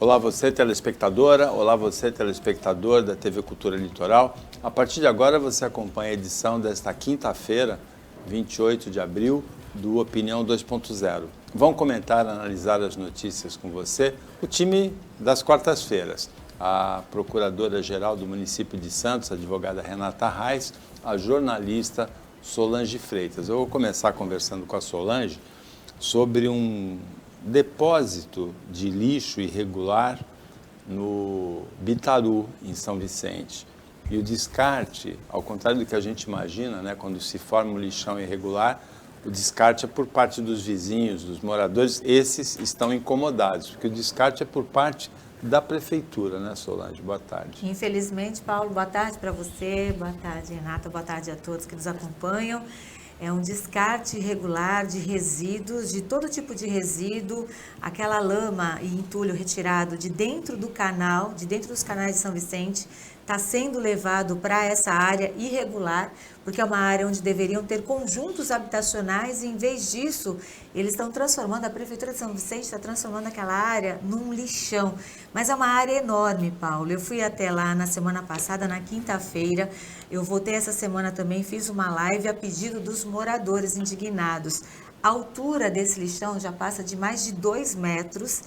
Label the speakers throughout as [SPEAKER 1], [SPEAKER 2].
[SPEAKER 1] Olá você telespectadora, olá você telespectador da TV Cultura Litoral. A partir de agora você acompanha a edição desta quinta-feira, 28 de abril, do Opinião 2.0. Vão comentar, analisar as notícias com você o time das quartas-feiras. A Procuradora-Geral do município de Santos, a advogada Renata Reis, a jornalista Solange Freitas. Eu vou começar conversando com a Solange sobre um depósito de lixo irregular no Bitaru, em São Vicente. E o descarte, ao contrário do que a gente imagina, né, quando se forma um lixão irregular, o descarte é por parte dos vizinhos, dos moradores. Esses estão incomodados, porque o descarte é por parte da prefeitura, né, Solange? Boa tarde.
[SPEAKER 2] Infelizmente, Paulo, boa tarde para você, boa tarde, Renata, boa tarde a todos que nos acompanham. É um descarte irregular de resíduos, de todo tipo de resíduo, aquela lama e entulho retirado de dentro do canal, de dentro dos canais de São Vicente, está sendo levado para essa área irregular, porque é uma área onde deveriam ter conjuntos habitacionais e, em vez disso, eles estão transformando, a Prefeitura de São Vicente está transformando aquela área num lixão. Mas é uma área enorme, Paulo. Eu fui até lá na semana passada, na quinta-feira, eu voltei essa semana também, fiz uma live a pedido dos moradores indignados. A altura desse lixão já passa de mais de 2 metros.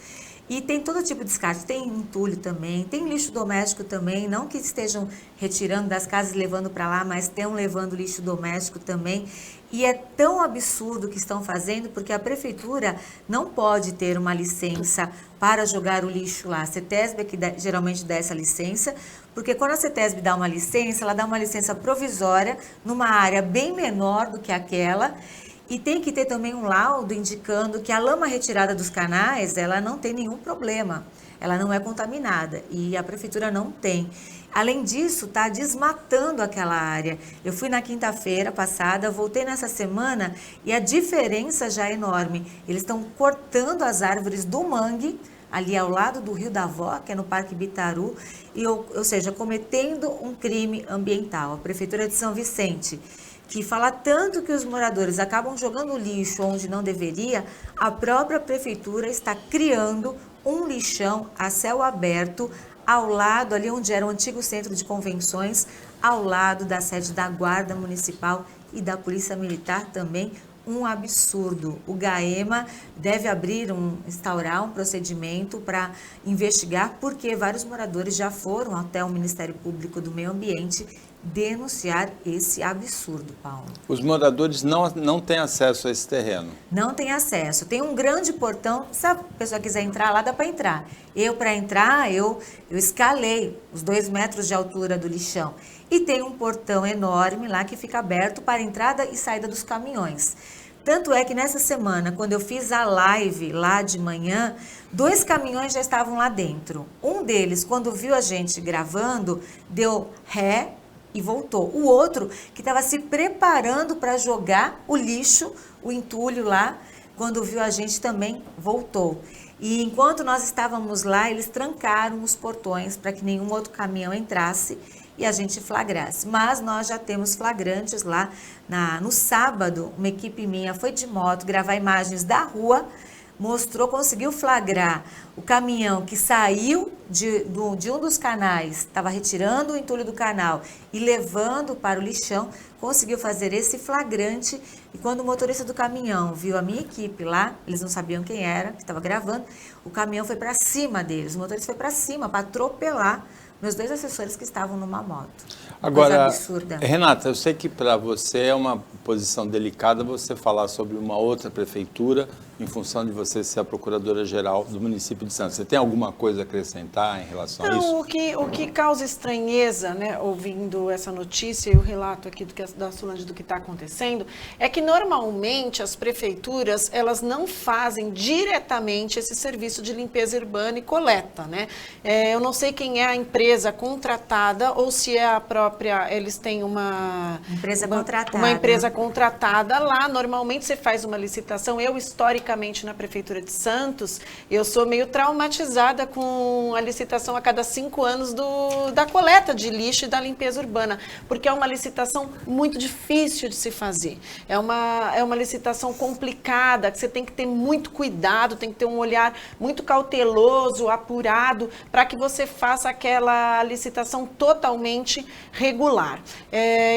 [SPEAKER 2] E tem todo tipo de descarte, tem entulho também, tem lixo doméstico também, não que estejam retirando das casas e levando para lá, mas estão levando lixo doméstico também. E é tão absurdo o que estão fazendo, porque a prefeitura não pode ter uma licença para jogar o lixo lá. A CETESB é que geralmente dá essa licença, porque quando a CETESB dá uma licença, ela dá uma licença provisória numa área bem menor do que aquela. E tem que ter também um laudo indicando que a lama retirada dos canais, ela não tem nenhum problema, ela não é contaminada e a prefeitura não tem. Além disso, está desmatando aquela área. Eu fui na quinta-feira passada, voltei nessa semana e a diferença já é enorme. Eles estão cortando as árvores do mangue, ali ao lado do Rio da Avó, que é no Parque Bitaru, ou seja, cometendo um crime ambiental. A Prefeitura de São Vicente, que fala tanto que os moradores acabam jogando lixo onde não deveria, a própria prefeitura está criando um lixão a céu aberto ao lado, ali onde era o antigo centro de convenções, ao lado da sede da Guarda Municipal e da Polícia Militar também. Um absurdo. O GAEMA deve instaurar um procedimento para investigar, porque vários moradores já foram até o Ministério Público do Meio Ambiente denunciar esse absurdo, Paulo.
[SPEAKER 1] Os moradores não têm acesso a esse terreno?
[SPEAKER 2] Não tem acesso. Tem um grande portão. Se a pessoa quiser entrar lá, dá para entrar. Para entrar, eu escalei os 2 metros de altura do lixão. E tem um portão enorme lá que fica aberto para entrada e saída dos caminhões. Tanto é que nessa semana, quando eu fiz a live lá de manhã, 2 caminhões já estavam lá dentro. Um deles, quando viu a gente gravando, deu ré e voltou. O outro, que estava se preparando para jogar o lixo, o entulho lá, quando viu a gente também voltou. E enquanto nós estávamos lá, eles trancaram os portões para que nenhum outro caminhão entrasse e a gente flagrasse. Mas nós já temos flagrantes lá. No sábado, uma equipe minha foi de moto gravar imagens da rua, conseguiu flagrar o caminhão que saiu de um dos canais, estava retirando o entulho do canal e levando para o lixão, conseguiu fazer esse flagrante. E quando o motorista do caminhão viu a minha equipe lá, eles não sabiam quem era, que estava gravando, o caminhão foi para cima deles, o motorista foi para cima para atropelar meus 2 assessores que estavam numa moto.
[SPEAKER 1] Agora,
[SPEAKER 2] absurda.
[SPEAKER 1] Renata, eu sei que para você é uma posição delicada você falar sobre uma outra prefeitura em função de você ser a Procuradora-Geral do município de Santos. Você tem alguma coisa a acrescentar em relação a isso?
[SPEAKER 3] O que causa estranheza, né, ouvindo essa notícia e o relato aqui da Solange do que está acontecendo, é que normalmente as prefeituras, elas não fazem diretamente esse serviço de limpeza urbana e coleta, né? Eu não sei quem é a empresa contratada ou se é a própria, eles têm uma empresa contratada lá. Normalmente você faz uma licitação, historicamente, especificamente na Prefeitura de Santos, eu sou meio traumatizada com a licitação a cada 5 anos da coleta de lixo e da limpeza urbana, porque é uma licitação muito difícil de se fazer. É uma licitação complicada, que você tem que ter muito cuidado, tem que ter um olhar muito cauteloso, apurado, para que você faça aquela licitação totalmente regular.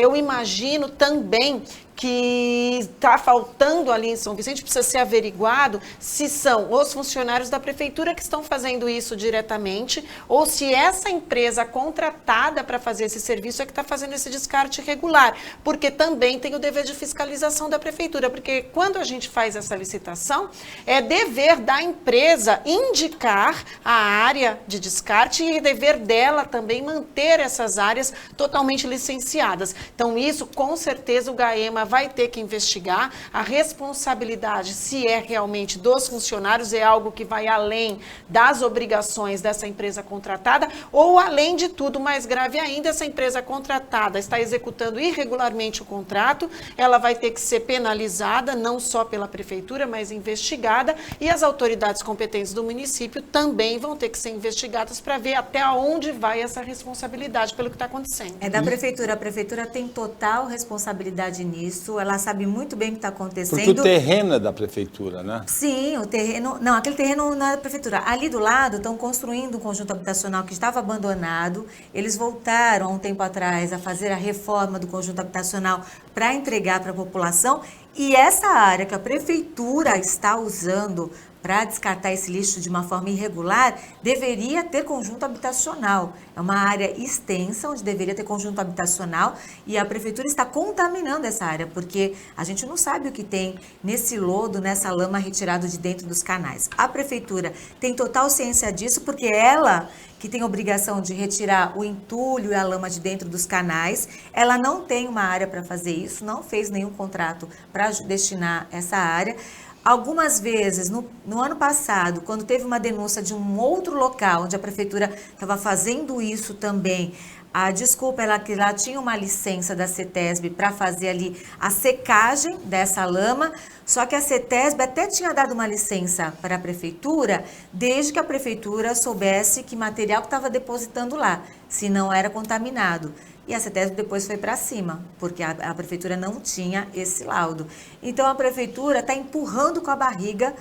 [SPEAKER 3] Eu imagino também que está faltando ali em São Vicente, precisa ser averiguado se são os funcionários da prefeitura que estão fazendo isso diretamente ou se essa empresa contratada para fazer esse serviço é que está fazendo esse descarte irregular, porque também tem o dever de fiscalização da prefeitura, porque quando a gente faz essa licitação, é dever da empresa indicar a área de descarte e dever dela também manter essas áreas totalmente licenciadas. Então isso, com certeza, o GAEMA vai ter que investigar. A responsabilidade, se é realmente dos funcionários, é algo que vai além das obrigações dessa empresa contratada, ou além de tudo, mais grave ainda, essa empresa contratada está executando irregularmente o contrato, ela vai ter que ser penalizada, não só pela prefeitura, mas investigada, e as autoridades competentes do município também vão ter que ser investigadas para ver até onde vai essa responsabilidade pelo que está acontecendo.
[SPEAKER 2] É da prefeitura, a prefeitura tem total responsabilidade nisso, ela sabe muito bem o que está acontecendo.
[SPEAKER 1] Porque o terreno é da prefeitura, né?
[SPEAKER 2] Sim, o terreno, não, aquele terreno não é da prefeitura. Ali do lado estão construindo um conjunto habitacional que estava abandonado, eles voltaram há um tempo atrás a fazer a reforma do conjunto habitacional para entregar para a população, e essa área que a prefeitura está usando para descartar esse lixo de uma forma irregular, deveria ter conjunto habitacional. É uma área extensa, onde deveria ter conjunto habitacional, e a prefeitura está contaminando essa área, porque a gente não sabe o que tem nesse lodo, nessa lama retirado de dentro dos canais. A prefeitura tem total ciência disso, porque ela que tem obrigação de retirar o entulho e a lama de dentro dos canais, ela não tem uma área para fazer isso, não fez nenhum contrato para destinar essa área. Algumas vezes, no ano passado, quando teve uma denúncia de um outro local, onde a prefeitura estava fazendo isso também, a desculpa era que lá tinha uma licença da CETESB para fazer ali a secagem dessa lama, só que a CETESB até tinha dado uma licença para a prefeitura, desde que a prefeitura soubesse que material que estava depositando lá, se não era contaminado. E a CETESB depois foi para cima, porque a prefeitura não tinha esse laudo. Então, a prefeitura está empurrando com a barriga,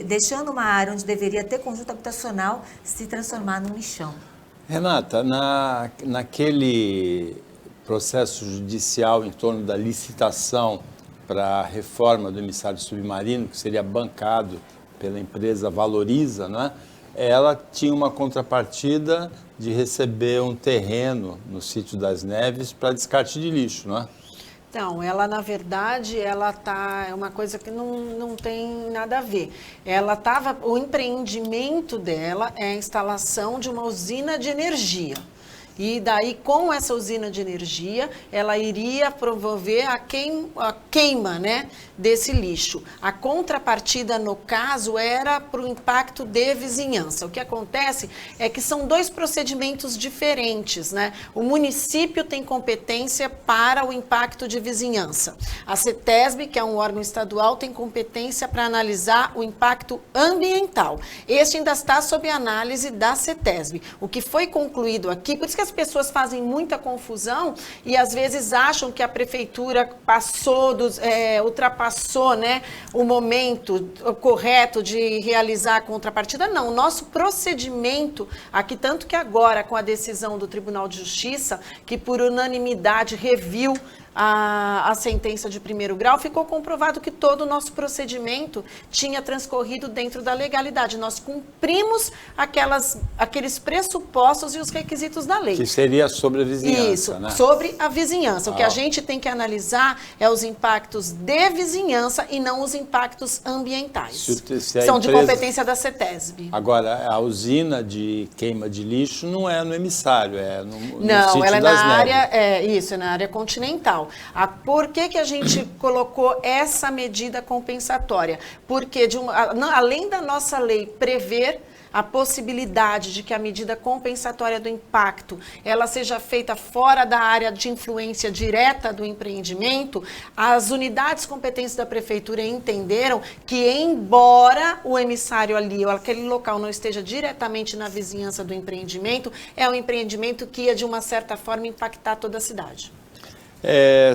[SPEAKER 2] deixando uma área onde deveria ter conjunto habitacional se transformar num lixão.
[SPEAKER 1] Renata, naquele processo judicial em torno da licitação para a reforma do emissário submarino, que seria bancado pela empresa Valoriza, né? Ela tinha uma contrapartida de receber um terreno no Sítio das Neves para descarte de lixo, não é?
[SPEAKER 3] Então, ela, na verdade, é uma coisa que não tem nada a ver. O empreendimento dela é a instalação de uma usina de energia. E daí, com essa usina de energia, ela iria promover a queima, né, desse lixo. A contrapartida, no caso, era para o impacto de vizinhança. O que acontece é que são dois procedimentos diferentes, né? O município tem competência para o impacto de vizinhança. A CETESB, que é um órgão estadual, tem competência para analisar o impacto ambiental. Este ainda está sob análise da CETESB. O que foi concluído aqui, por isso que as pessoas fazem muita confusão e às vezes acham que a prefeitura ultrapassou, né, o momento correto de realizar a contrapartida. Não, o nosso procedimento aqui, tanto que agora com a decisão do Tribunal de Justiça, que por unanimidade reviu a sentença de primeiro grau, ficou comprovado que todo o nosso procedimento tinha transcorrido dentro da legalidade. Nós cumprimos aqueles pressupostos e os requisitos da lei.
[SPEAKER 1] Que seria sobre a vizinhança,
[SPEAKER 3] isso,
[SPEAKER 1] né?
[SPEAKER 3] Sobre a vizinhança. O que a gente tem que analisar é os impactos de vizinhança e não os impactos ambientais. São de competência da CETESB.
[SPEAKER 1] Agora, a usina de queima de lixo não é no emissário, é no Sítio das Neves.
[SPEAKER 3] Não, ela é na área, é na área continental. Por que a gente colocou essa medida compensatória? Porque, além da nossa lei prever a possibilidade de que a medida compensatória do impacto ela seja feita fora da área de influência direta do empreendimento, as unidades competentes da prefeitura entenderam que, embora o emissário ali ou aquele local não esteja diretamente na vizinhança do empreendimento, é um empreendimento que ia, de uma certa forma, impactar toda a cidade.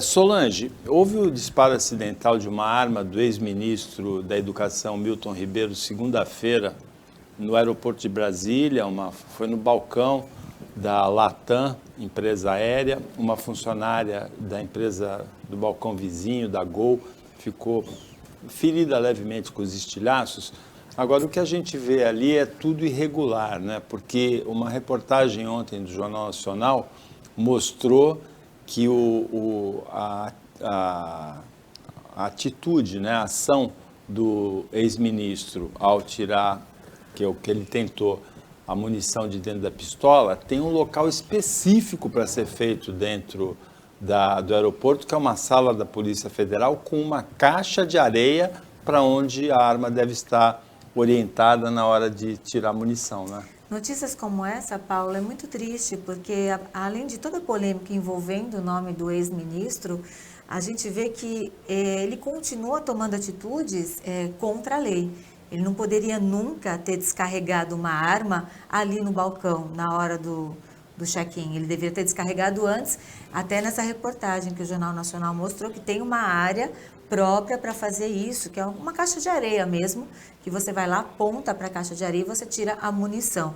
[SPEAKER 1] Solange, houve o disparo acidental de uma arma do ex-ministro da Educação, Milton Ribeiro, segunda-feira, no aeroporto de Brasília, foi no balcão da Latam, empresa aérea, uma funcionária da empresa do balcão vizinho, da Gol, ficou ferida levemente com os estilhaços. Agora, o que a gente vê ali é tudo irregular, né? Porque uma reportagem ontem do Jornal Nacional mostrou que a atitude, né, a ação do ex-ministro ao tirar, que é o que ele tentou, a munição de dentro da pistola, tem um local específico para ser feito dentro do aeroporto, que é uma sala da Polícia Federal com uma caixa de areia para onde a arma deve estar orientada na hora de tirar a munição, né?
[SPEAKER 2] Notícias como essa, Paulo, é muito triste, porque além de toda a polêmica envolvendo o nome do ex-ministro, a gente vê que ele continua tomando atitudes contra a lei. Ele não poderia nunca ter descarregado uma arma ali no balcão, na hora do check-in. Ele deveria ter descarregado antes, até nessa reportagem que o Jornal Nacional mostrou, que tem uma área própria para fazer isso, que é uma caixa de areia mesmo, que você vai lá, aponta para a caixa de areia e você tira a munição.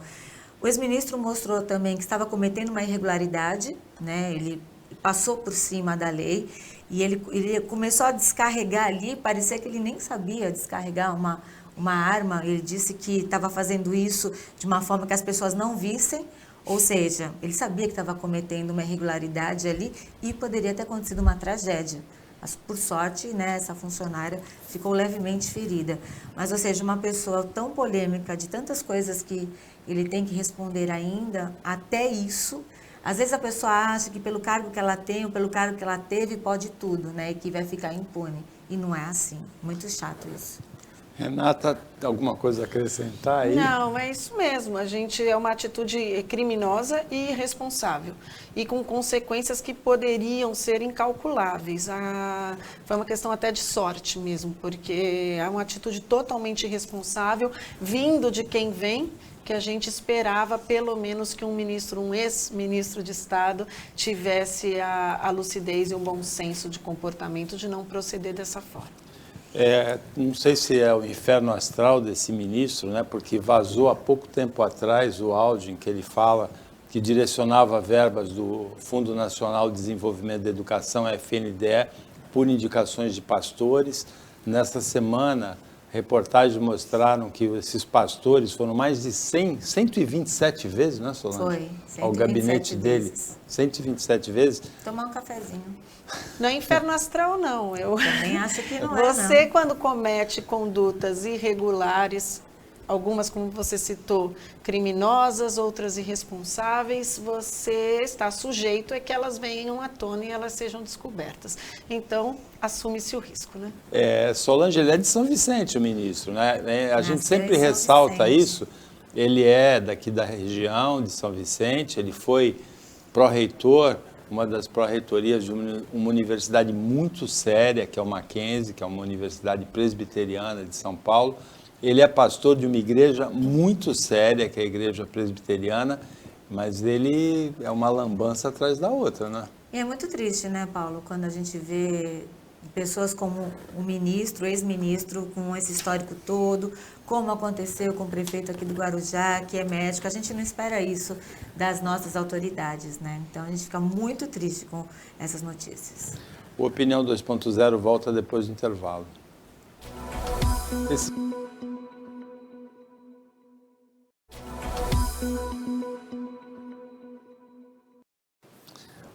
[SPEAKER 2] O ex-ministro mostrou também que estava cometendo uma irregularidade, né? Ele passou por cima da lei e ele começou a descarregar ali, parecia que ele nem sabia descarregar uma arma. Ele disse que estava fazendo isso de uma forma que as pessoas não vissem, ou seja, ele sabia que estava cometendo uma irregularidade ali e poderia ter acontecido uma tragédia. Mas, por sorte, né, essa funcionária ficou levemente ferida. Mas, ou seja, uma pessoa tão polêmica, de tantas coisas que ele tem que responder ainda, até isso, às vezes a pessoa acha que pelo cargo que ela tem ou pelo cargo que ela teve, pode tudo, né, e que vai ficar impune. E não é assim. Muito chato isso.
[SPEAKER 1] Renata, alguma coisa a acrescentar aí?
[SPEAKER 3] Não, é isso mesmo. É uma atitude criminosa e irresponsável. E com consequências que poderiam ser incalculáveis. Foi uma questão até de sorte mesmo, porque é uma atitude totalmente irresponsável, vindo de quem vem, que a gente esperava pelo menos que um ex-ministro de Estado tivesse a lucidez e o bom senso de comportamento de não proceder dessa forma.
[SPEAKER 1] Não sei se é o inferno astral desse ministro, né, porque vazou há pouco tempo atrás o áudio em que ele fala que direcionava verbas do Fundo Nacional de Desenvolvimento da Educação, FNDE, por indicações de pastores. Nesta semana, reportagens mostraram que esses pastores foram mais de 127 vezes, né, Solange?
[SPEAKER 2] Foi,
[SPEAKER 1] ao gabinete dele. 127 vezes.
[SPEAKER 2] Tomar um cafezinho.
[SPEAKER 3] Não é inferno astral, não. Eu
[SPEAKER 2] também acho que não
[SPEAKER 3] Você, quando comete condutas irregulares, algumas, como você citou, criminosas, outras irresponsáveis, você está sujeito a que elas venham à tona e elas sejam descobertas. Então, assume-se o risco, né?
[SPEAKER 1] Solange, ele é de São Vicente, o ministro, né? A gente sempre ressalta isso. Ele é daqui da região de São Vicente, ele foi pró-reitor, uma das pró-reitorias de uma universidade muito séria, que é o Mackenzie, que é uma universidade presbiteriana de São Paulo. Ele é pastor de uma igreja muito séria, que é a igreja presbiteriana, mas ele é uma lambança atrás da outra, né?
[SPEAKER 2] E é muito triste, né, Paulo, quando a gente vê pessoas como o ministro, o ex-ministro, com esse histórico todo, como aconteceu com o prefeito aqui do Guarujá, que é médico. A gente não espera isso das nossas autoridades, né? Então, a gente fica muito triste com essas notícias.
[SPEAKER 1] O Opinião 2.0 volta depois do intervalo.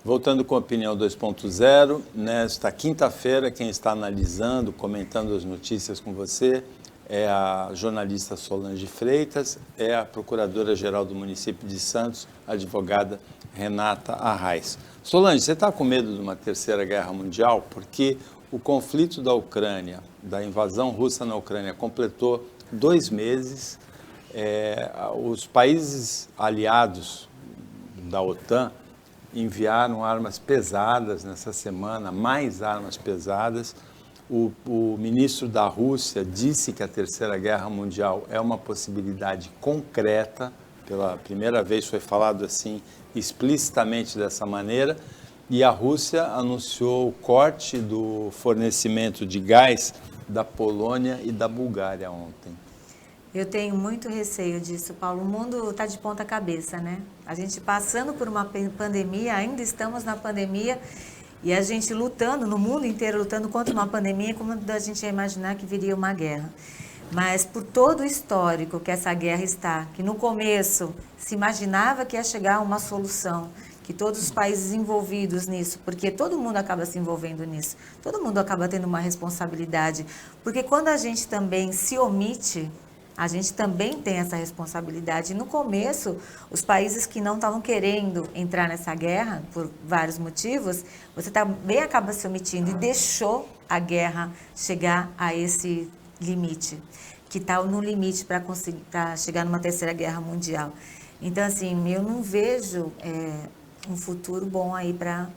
[SPEAKER 1] Voltando com a Opinião 2.0, nesta quinta-feira, quem está analisando, comentando as notícias com você é a jornalista Solange Freitas, é a Procuradora-Geral do município de Santos, a advogada Renata Arraes. Solange, você está com medo de uma terceira guerra mundial? Porque o conflito da Ucrânia, da invasão russa na Ucrânia, completou 2 meses. os países aliados da OTAN enviaram armas pesadas nessa semana, mais armas pesadas. O ministro da Rússia disse que a Terceira Guerra Mundial é uma possibilidade concreta, pela primeira vez foi falado assim explicitamente dessa maneira, e a Rússia anunciou o corte do fornecimento de gás da Polônia e da Bulgária ontem.
[SPEAKER 2] Eu tenho muito receio disso, Paulo. O mundo está de ponta cabeça, né? A gente passando por uma pandemia, ainda estamos na pandemia, e a gente lutando, no mundo inteiro lutando contra uma pandemia, como a gente ia imaginar que viria uma guerra. Mas por todo o histórico que essa guerra está, que no começo se imaginava que ia chegar a uma solução, que todos os países envolvidos nisso, porque todo mundo acaba se envolvendo nisso, todo mundo acaba tendo uma responsabilidade, porque quando a gente também se omite, a gente também tem essa responsabilidade. No começo, os países que não estavam querendo entrar nessa guerra, por vários motivos, você também acaba se omitindo e deixou a guerra chegar a esse limite, que está no limite para chegar numa terceira guerra mundial. Então, assim, eu não vejo um futuro bom aí para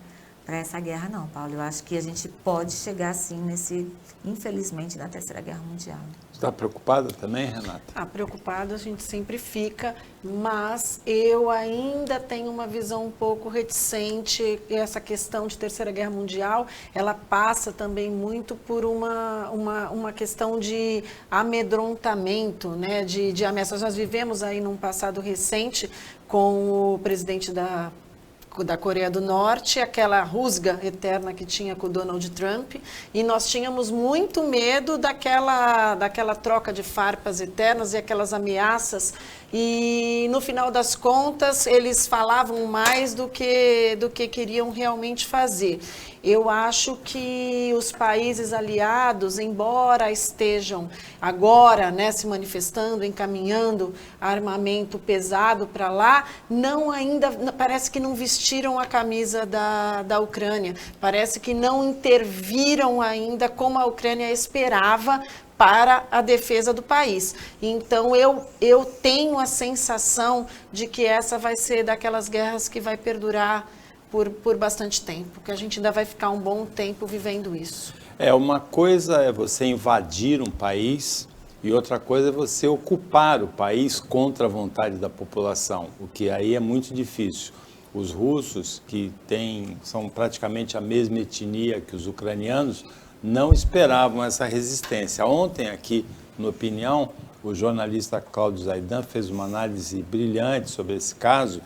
[SPEAKER 2] essa guerra, não, Paulo. Eu acho que a gente pode chegar, sim, infelizmente, na terceira guerra mundial.
[SPEAKER 1] Está preocupada também, Renata?
[SPEAKER 3] Preocupada a gente sempre fica, mas eu ainda tenho uma visão um pouco reticente. Essa questão de Terceira Guerra Mundial, ela passa também muito por uma questão de amedrontamento, né? De ameaças. Nós vivemos aí num passado recente com o presidente da Coreia do Norte, aquela rusga eterna que tinha com o Donald Trump, e nós tínhamos muito medo daquela troca de farpas eternas e aquelas ameaças, e no final das contas eles falavam mais do que queriam realmente fazer. Eu acho que os países aliados, embora estejam agora, né, se manifestando, encaminhando armamento pesado para lá, parece que não vestiram a camisa da Ucrânia, parece que não interviram ainda como a Ucrânia esperava para a defesa do país. Então, eu tenho a sensação de que essa vai ser daquelas guerras que vai perdurar por bastante tempo, que a gente ainda vai ficar um bom tempo vivendo isso.
[SPEAKER 1] Uma coisa é você invadir um país e outra coisa é você ocupar o país contra a vontade da população, o que aí é muito difícil. Os russos, que são praticamente a mesma etnia que os ucranianos, não esperavam essa resistência. Ontem aqui, no Opinião, o jornalista Cláudio Zaidan fez uma análise brilhante sobre esse caso,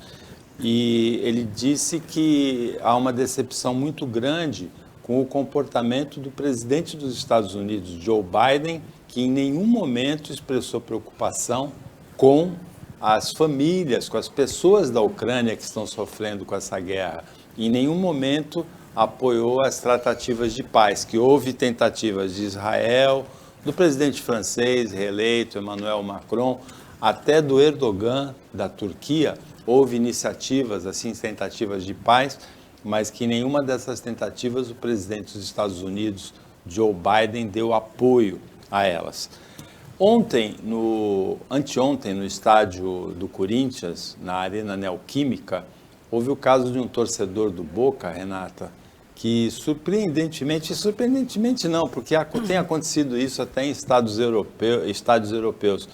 [SPEAKER 1] e ele disse que há uma decepção muito grande com o comportamento do presidente dos Estados Unidos, Joe Biden, que em nenhum momento expressou preocupação com as famílias, com as pessoas da Ucrânia que estão sofrendo com essa guerra. Em nenhum momento apoiou as tratativas de paz, que houve tentativas de Israel, do presidente francês reeleito, Emmanuel Macron, até do Erdogan, da Turquia. Houve iniciativas, assim, tentativas de paz, mas que em nenhuma dessas tentativas o presidente dos Estados Unidos, Joe Biden, deu apoio a elas. Anteontem, no estádio do Corinthians, na Arena Neoquímica, houve o caso de um torcedor do Boca, Renata, que surpreendentemente não, porque tem acontecido isso até em estádios europeus,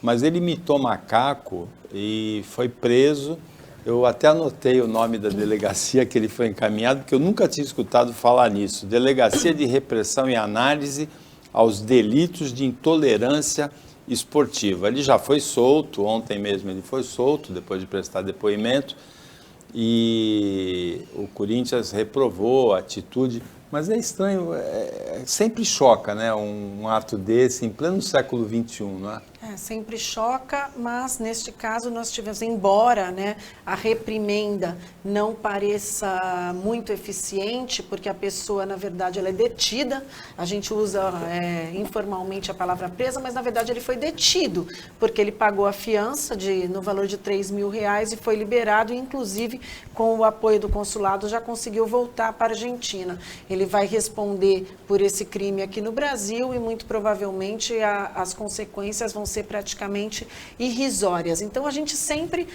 [SPEAKER 1] mas ele imitou macaco e foi preso. Eu até anotei o nome da delegacia que ele foi encaminhado, porque eu nunca tinha escutado falar nisso. Delegacia de Repressão e Análise aos Delitos de Intolerância Esportiva. Ele já foi solto, ontem mesmo ele foi solto, depois de prestar depoimento, e o Corinthians reprovou a atitude. Mas é estranho, sempre choca, né, um ato desse em pleno século XXI, não é?
[SPEAKER 3] Sempre choca, mas neste caso nós tivemos, embora, né, a reprimenda não pareça muito eficiente, porque a pessoa, na verdade, ela é detida, a gente usa informalmente a palavra presa, mas na verdade ele foi detido, porque ele pagou a fiança no valor de R$3.000 e foi liberado, e inclusive com o apoio do consulado já conseguiu voltar para a Argentina. Ele ele vai responder por esse crime aqui no Brasil e muito provavelmente as consequências vão ser praticamente irrisórias. Então a gente sempre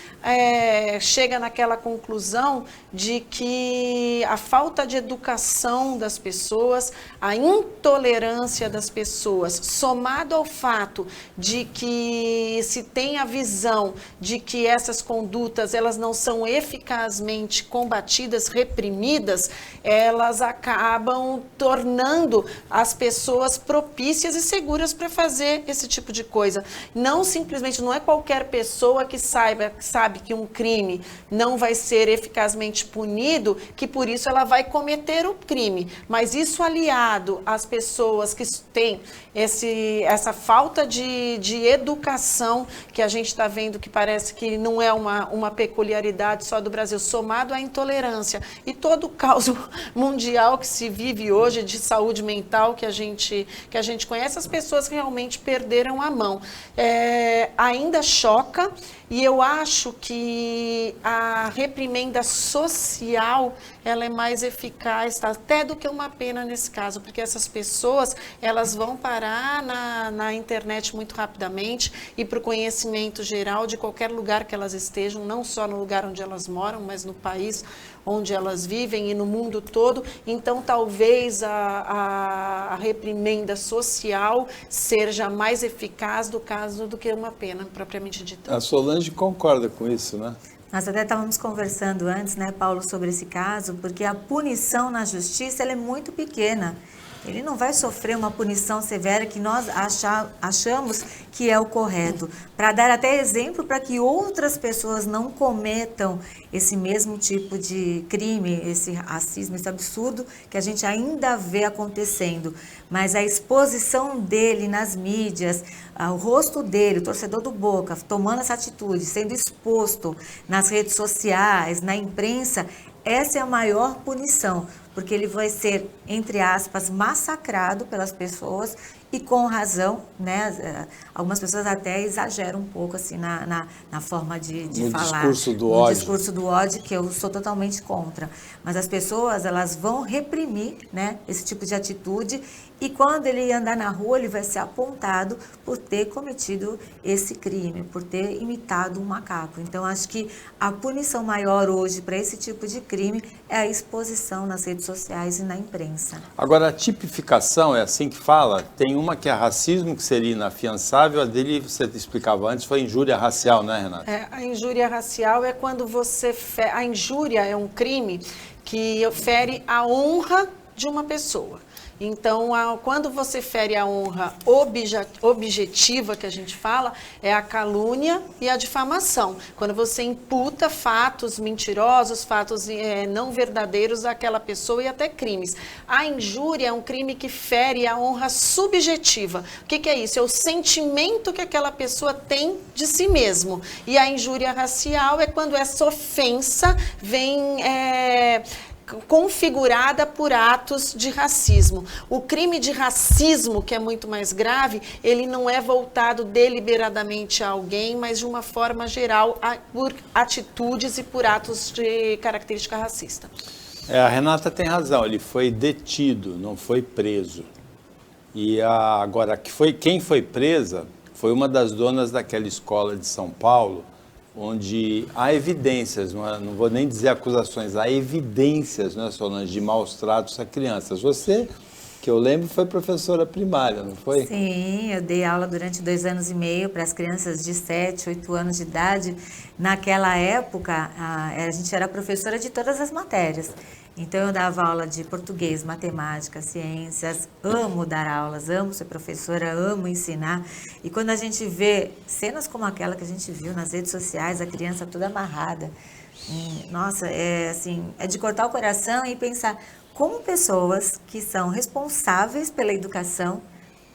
[SPEAKER 3] chega naquela conclusão de que a falta de educação das pessoas, a intolerância das pessoas, somado ao fato de que se tem a visão de que essas condutas elas não são eficazmente combatidas, reprimidas, elas acabam tornando as pessoas propícias e seguras para fazer esse tipo de coisa. Não simplesmente, não é qualquer pessoa que sabe que um crime não vai ser eficazmente punido, que por isso ela vai cometer o crime. Mas isso aliado às pessoas que têm essa falta de educação que a gente está vendo, que parece que não é uma peculiaridade só do Brasil, somado à intolerância e todo o caos mundial que se vive hoje de saúde mental que a gente conhece, as pessoas realmente perderam a mão. Ainda choca, e eu acho que a reprimenda social ela é mais eficaz, tá? Até do que uma pena nesse caso, porque essas pessoas elas vão parar na internet muito rapidamente e para o conhecimento geral de qualquer lugar que elas estejam, não só no lugar onde elas moram, mas no país onde elas vivem e no mundo todo. Então talvez a reprimenda social seja mais eficaz do que uma pena propriamente dita.
[SPEAKER 1] A Solange concorda com isso, né?
[SPEAKER 2] Nós até estávamos conversando antes, né, Paulo, sobre esse caso, porque a punição na justiça ela é muito pequena. Ele não vai sofrer uma punição severa que nós achamos que é o correto, para dar até exemplo para que outras pessoas não cometam esse mesmo tipo de crime, esse racismo, esse absurdo que a gente ainda vê acontecendo. Mas a exposição dele nas mídias, o rosto dele, o torcedor do Boca, tomando essa atitude, sendo exposto nas redes sociais, na imprensa, essa é a maior punição, porque ele vai ser, entre aspas, massacrado pelas pessoas e com razão, né? Algumas pessoas até exageram um pouco assim na forma de falar.
[SPEAKER 1] Discurso do ódio.
[SPEAKER 2] Discurso do ódio, que eu sou totalmente contra. Mas as pessoas, elas vão reprimir, né, esse tipo de atitude, e quando ele andar na rua, ele vai ser apontado por ter cometido esse crime, por ter imitado um macaco. Então, acho que a punição maior hoje para esse tipo de crime é a exposição nas redes sociais e na imprensa.
[SPEAKER 1] Agora, a tipificação, é assim que fala? Tem uma que é racismo, que seria inafiançável, a dele, você explicava antes, foi injúria racial, né, Renata?
[SPEAKER 3] A injúria racial é quando você... A injúria é um crime que fere a honra de uma pessoa. Então, quando você fere a honra objetiva, que a gente fala, é a calúnia e a difamação. Quando você imputa fatos mentirosos, fatos não verdadeiros àquela pessoa e até crimes. A injúria é um crime que fere a honra subjetiva. O que é isso? É o sentimento que aquela pessoa tem de si mesmo. E a injúria racial é quando essa ofensa vem... configurada por atos de racismo. O crime de racismo, que é muito mais grave, ele não é voltado deliberadamente a alguém, mas de uma forma geral por atitudes e por atos de característica racista.
[SPEAKER 1] A Renata tem razão, ele foi detido, não foi preso. E agora, quem foi presa foi uma das donas daquela escola de São Paulo, onde há evidências, não vou nem dizer acusações, há evidências, né, Solange, de maus tratos a crianças. Você, que eu lembro, foi professora primária, não foi?
[SPEAKER 2] Sim, eu dei aula durante 2 anos e meio para as crianças de 7, 8 anos de idade. Naquela época, a gente era professora de todas as matérias. Então, eu dava aula de português, matemática, ciências, amo dar aulas, amo ser professora, amo ensinar. E quando a gente vê cenas como aquela que a gente viu nas redes sociais, a criança toda amarrada, nossa, é de cortar o coração e pensar como pessoas que são responsáveis pela educação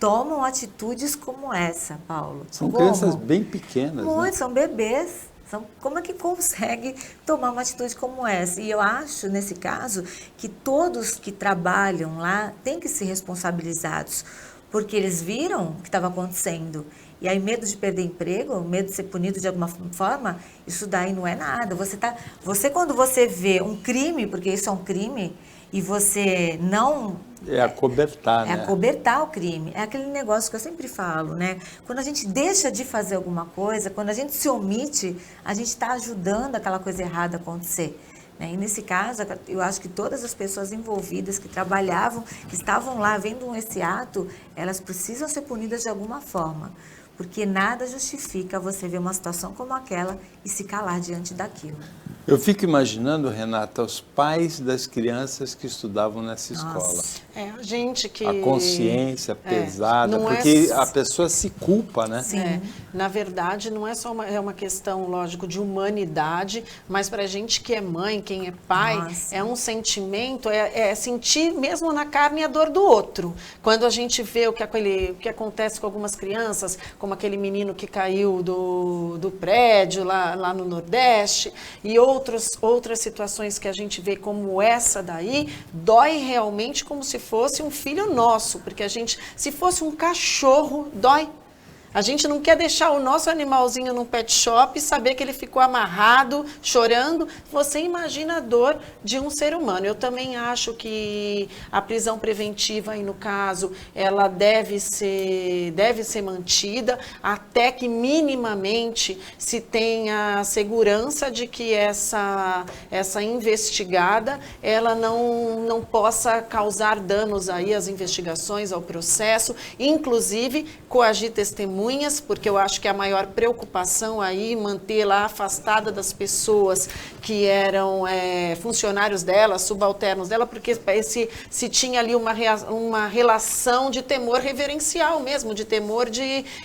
[SPEAKER 2] tomam atitudes como essa, Paulo.
[SPEAKER 1] São crianças bem pequenas,
[SPEAKER 2] muito,
[SPEAKER 1] né?
[SPEAKER 2] São bebês. Como é que consegue tomar uma atitude como essa? E eu acho, nesse caso, que todos que trabalham lá têm que ser responsabilizados, porque eles viram o que estava acontecendo. E aí, medo de perder emprego, medo de ser punido de alguma forma, isso daí não é nada. Quando você vê um crime, porque isso é um crime, e você não...
[SPEAKER 1] É acobertar, né?
[SPEAKER 2] É acobertar o crime. É aquele negócio que eu sempre falo, né? Quando a gente deixa de fazer alguma coisa, quando a gente se omite, a gente está ajudando aquela coisa errada a acontecer. E nesse caso, eu acho que todas as pessoas envolvidas que trabalhavam, que estavam lá vendo esse ato, elas precisam ser punidas de alguma forma. Porque nada justifica você ver uma situação como aquela e se calar diante daquilo.
[SPEAKER 1] Eu fico imaginando, Renata, os pais das crianças que estudavam nessa escola.
[SPEAKER 3] A gente que...
[SPEAKER 1] A consciência pesada, porque a pessoa se culpa, né?
[SPEAKER 3] Sim. Na verdade, não é só uma questão, lógico, de humanidade, mas para a gente que é mãe, quem é pai, é um sentimento, é sentir mesmo na carne a dor do outro. Quando a gente vê o que acontece com algumas crianças, como aquele menino que caiu do prédio lá no Nordeste, e outras situações que a gente vê como essa daí, dói realmente como se fosse um filho nosso, porque se fosse um cachorro, dói. A gente não quer deixar o nosso animalzinho no pet shop e saber que ele ficou amarrado, chorando. Você imagina a dor de um ser humano. Eu também acho que a prisão preventiva, aí no caso, ela deve ser mantida até que minimamente se tenha segurança de que essa investigada ela não possa causar danos aí às investigações, ao processo, inclusive coagir testemunhas, porque eu acho que a maior preocupação aí manter lá afastada das pessoas que eram funcionários dela, subalternos dela, porque se tinha ali uma relação de temor reverencial mesmo, de temor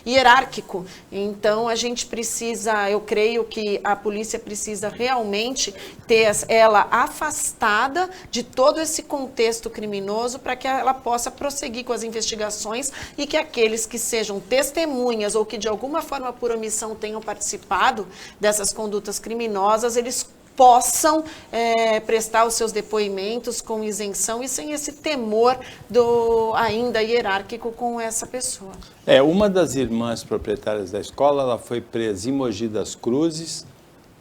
[SPEAKER 3] hierárquico. Então a gente precisa, eu creio que a polícia precisa realmente ter ela afastada de todo esse contexto criminoso para que ela possa prosseguir com as investigações e que aqueles que sejam testemunhas ou que de alguma forma por omissão tenham participado dessas condutas criminosas, eles possam prestar os seus depoimentos com isenção e sem esse temor ainda hierárquico com essa pessoa.
[SPEAKER 1] Uma das irmãs proprietárias da escola, ela foi presa em Mogi das Cruzes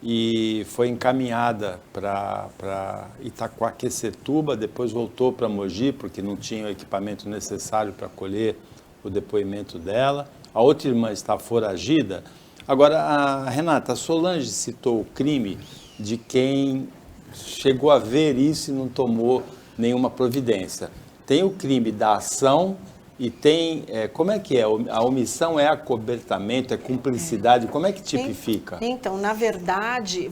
[SPEAKER 1] e foi encaminhada para Itaquaquecetuba, depois voltou para Mogi porque não tinha o equipamento necessário para colher o depoimento dela. A outra irmã está foragida. Agora, Renata, a Solange citou o crime de quem chegou a ver isso e não tomou nenhuma providência. Tem o crime da ação e tem, como é que é? A omissão é acobertamento, é cumplicidade, como é que tipifica?
[SPEAKER 3] Então, na verdade,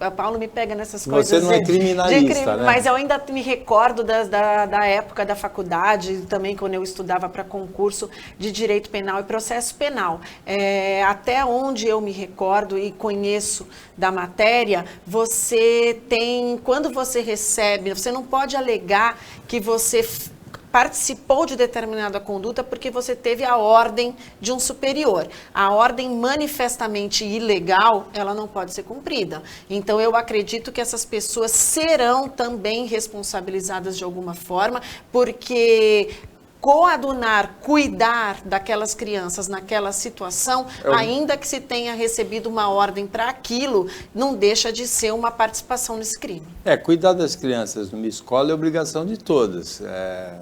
[SPEAKER 3] a Paulo me pega nessas coisas.
[SPEAKER 1] Você não é criminalista, né?
[SPEAKER 3] Mas eu ainda me recordo da época da faculdade, também quando eu estudava para concurso de Direito Penal e Processo Penal. Até onde eu me recordo e conheço da matéria, quando você recebe, você não pode alegar que você participou de determinada conduta porque você teve a ordem de um superior. A ordem manifestamente ilegal, ela não pode ser cumprida. Então, eu acredito que essas pessoas serão também responsabilizadas de alguma forma, porque coadunar, cuidar daquelas crianças naquela situação, ainda que se tenha recebido uma ordem para aquilo, não deixa de ser uma participação nesse crime.
[SPEAKER 1] Cuidar das crianças numa escola é obrigação de todas.